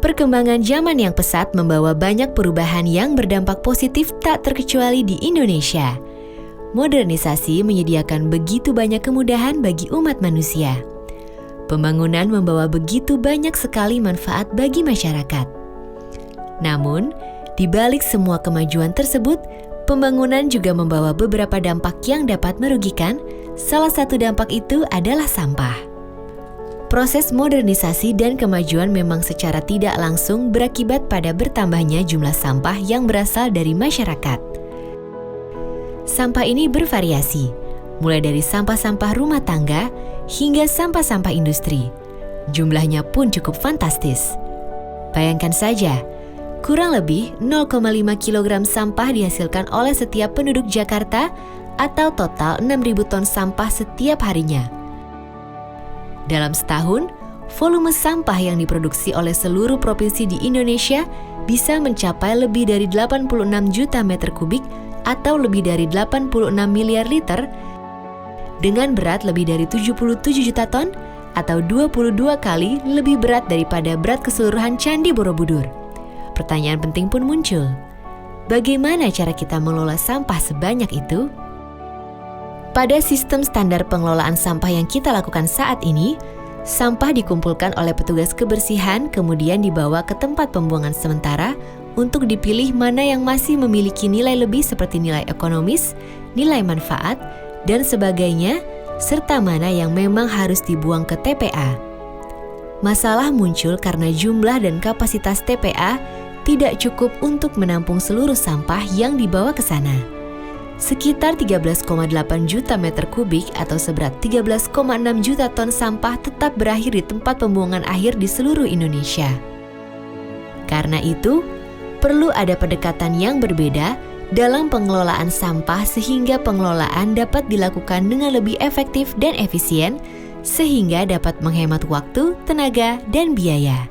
Perkembangan zaman yang pesat membawa banyak perubahan yang berdampak positif tak terkecuali di Indonesia. Modernisasi menyediakan begitu banyak kemudahan bagi umat manusia. Pembangunan membawa begitu banyak sekali manfaat bagi masyarakat. Namun, di balik semua kemajuan tersebut, pembangunan juga membawa beberapa dampak yang dapat merugikan. Salah satu dampak itu adalah sampah. Proses modernisasi dan kemajuan memang secara tidak langsung berakibat pada bertambahnya jumlah sampah yang berasal dari masyarakat. Sampah ini bervariasi, mulai dari sampah-sampah rumah tangga hingga sampah-sampah industri. Jumlahnya pun cukup fantastis. Bayangkan saja, kurang lebih 0,5 kg sampah dihasilkan oleh setiap penduduk Jakarta atau total 6.000 ton sampah setiap harinya. Dalam setahun, volume sampah yang diproduksi oleh seluruh provinsi di Indonesia bisa mencapai lebih dari 86 juta meter kubik atau lebih dari 86 miliar liter dengan berat lebih dari 77 juta ton atau 22 kali lebih berat daripada berat keseluruhan Candi Borobudur. Pertanyaan penting pun muncul. Bagaimana cara kita mengelola sampah sebanyak itu? Pada sistem standar pengelolaan sampah yang kita lakukan saat ini, sampah dikumpulkan oleh petugas kebersihan kemudian dibawa ke tempat pembuangan sementara untuk dipilih mana yang masih memiliki nilai lebih seperti nilai ekonomis, nilai manfaat, dan sebagainya, serta mana yang memang harus dibuang ke TPA. Masalah muncul karena jumlah dan kapasitas TPA tidak cukup untuk menampung seluruh sampah yang dibawa ke sana. Sekitar 13,8 juta meter kubik atau seberat 13,6 juta ton sampah tetap berakhir di tempat pembuangan akhir di seluruh Indonesia. Karena itu, perlu ada pendekatan yang berbeda dalam pengelolaan sampah sehingga pengelolaan dapat dilakukan dengan lebih efektif dan efisien, sehingga dapat menghemat waktu, tenaga, dan biaya.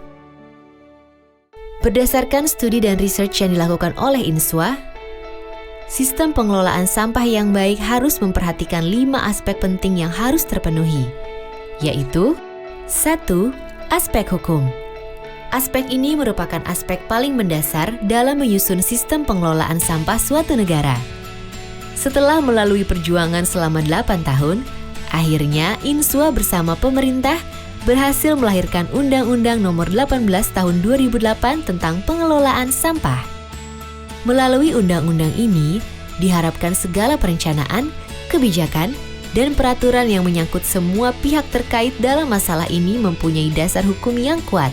Berdasarkan studi dan research yang dilakukan oleh INSWA, sistem pengelolaan sampah yang baik harus memperhatikan 5 aspek penting yang harus terpenuhi, yaitu 1. Aspek hukum. Aspek ini merupakan aspek paling mendasar dalam menyusun sistem pengelolaan sampah suatu negara. Setelah melalui perjuangan selama 8 tahun, akhirnya INSWA bersama pemerintah berhasil melahirkan Undang-Undang Nomor 18 Tahun 2008 tentang pengelolaan sampah. Melalui undang-undang ini, diharapkan segala perencanaan, kebijakan, dan peraturan yang menyangkut semua pihak terkait dalam masalah ini mempunyai dasar hukum yang kuat.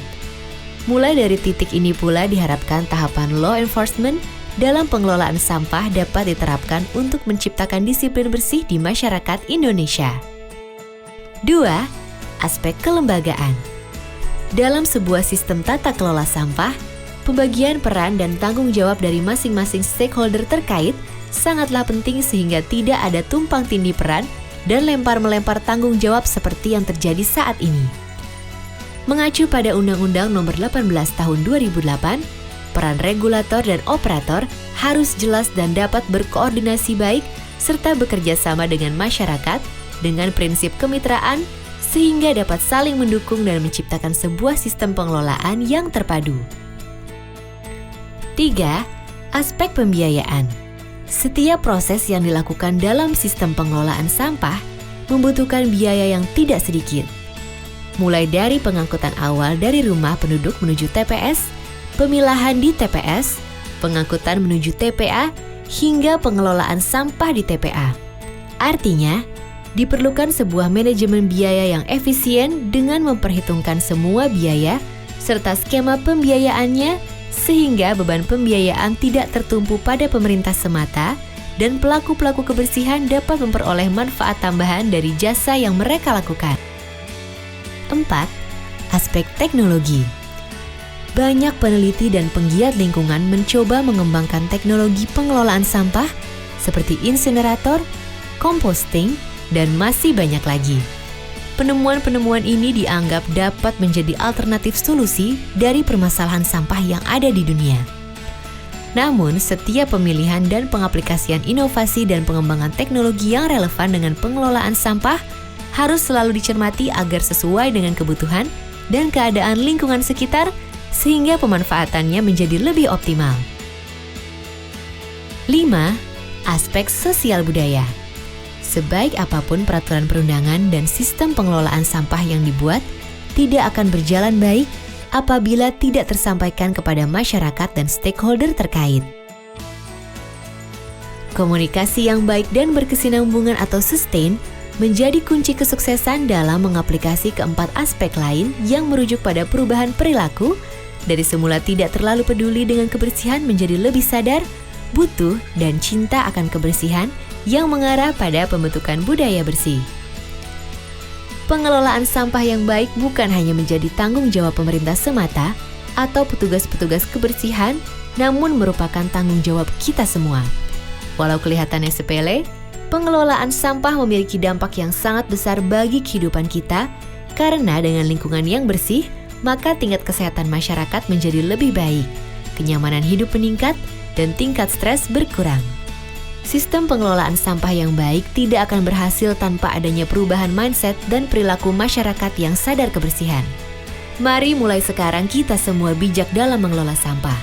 Mulai dari titik ini pula diharapkan tahapan law enforcement dalam pengelolaan sampah dapat diterapkan untuk menciptakan disiplin bersih di masyarakat Indonesia. 2. Aspek kelembagaan. Dalam sebuah sistem tata kelola sampah, pembagian peran dan tanggung jawab dari masing-masing stakeholder terkait sangatlah penting sehingga tidak ada tumpang tindih peran dan lempar-melempar tanggung jawab seperti yang terjadi saat ini. Mengacu pada Undang-Undang Nomor 18 Tahun 2008, peran regulator dan operator harus jelas dan dapat berkoordinasi baik serta bekerja sama dengan masyarakat dengan prinsip kemitraan sehingga dapat saling mendukung dan menciptakan sebuah sistem pengelolaan yang terpadu. 3. Aspek pembiayaan. Setiap proses yang dilakukan dalam sistem pengelolaan sampah membutuhkan biaya yang tidak sedikit. Mulai dari pengangkutan awal dari rumah penduduk menuju TPS, pemilahan di TPS, pengangkutan menuju TPA, hingga pengelolaan sampah di TPA. Artinya, diperlukan sebuah manajemen biaya yang efisien dengan memperhitungkan semua biaya serta skema pembiayaannya sehingga beban pembiayaan tidak tertumpu pada pemerintah semata dan pelaku-pelaku kebersihan dapat memperoleh manfaat tambahan dari jasa yang mereka lakukan. 4. Aspek teknologi. Banyak peneliti dan penggiat lingkungan mencoba mengembangkan teknologi pengelolaan sampah seperti insinerator, composting, dan masih banyak lagi. Penemuan-penemuan ini dianggap dapat menjadi alternatif solusi dari permasalahan sampah yang ada di dunia. Namun, setiap pemilihan dan pengaplikasian inovasi dan pengembangan teknologi yang relevan dengan pengelolaan sampah harus selalu dicermati agar sesuai dengan kebutuhan dan keadaan lingkungan sekitar sehingga pemanfaatannya menjadi lebih optimal. 5. Aspek sosial budaya. Sebaik apapun peraturan perundangan dan sistem pengelolaan sampah yang dibuat, tidak akan berjalan baik apabila tidak tersampaikan kepada masyarakat dan stakeholder terkait. Komunikasi yang baik dan berkesinambungan atau sustain menjadi kunci kesuksesan dalam mengaplikasi keempat aspek lain yang merujuk pada perubahan perilaku dari semula tidak terlalu peduli dengan kebersihan menjadi lebih sadar, butuh, dan cinta akan kebersihan yang mengarah pada pembentukan budaya bersih. Pengelolaan sampah yang baik bukan hanya menjadi tanggung jawab pemerintah semata atau petugas-petugas kebersihan, namun merupakan tanggung jawab kita semua. Walau kelihatannya sepele, pengelolaan sampah memiliki dampak yang sangat besar bagi kehidupan kita, karena dengan lingkungan yang bersih, maka tingkat kesehatan masyarakat menjadi lebih baik, kenyamanan hidup meningkat, dan tingkat stres berkurang. Sistem pengelolaan sampah yang baik tidak akan berhasil tanpa adanya perubahan mindset dan perilaku masyarakat yang sadar kebersihan. Mari mulai sekarang kita semua bijak dalam mengelola sampah.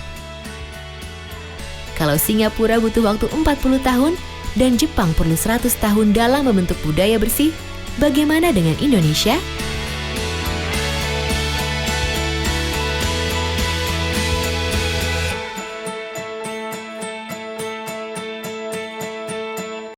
Kalau Singapura butuh waktu 40 tahun dan Jepang perlu 100 tahun dalam membentuk budaya bersih, bagaimana dengan Indonesia?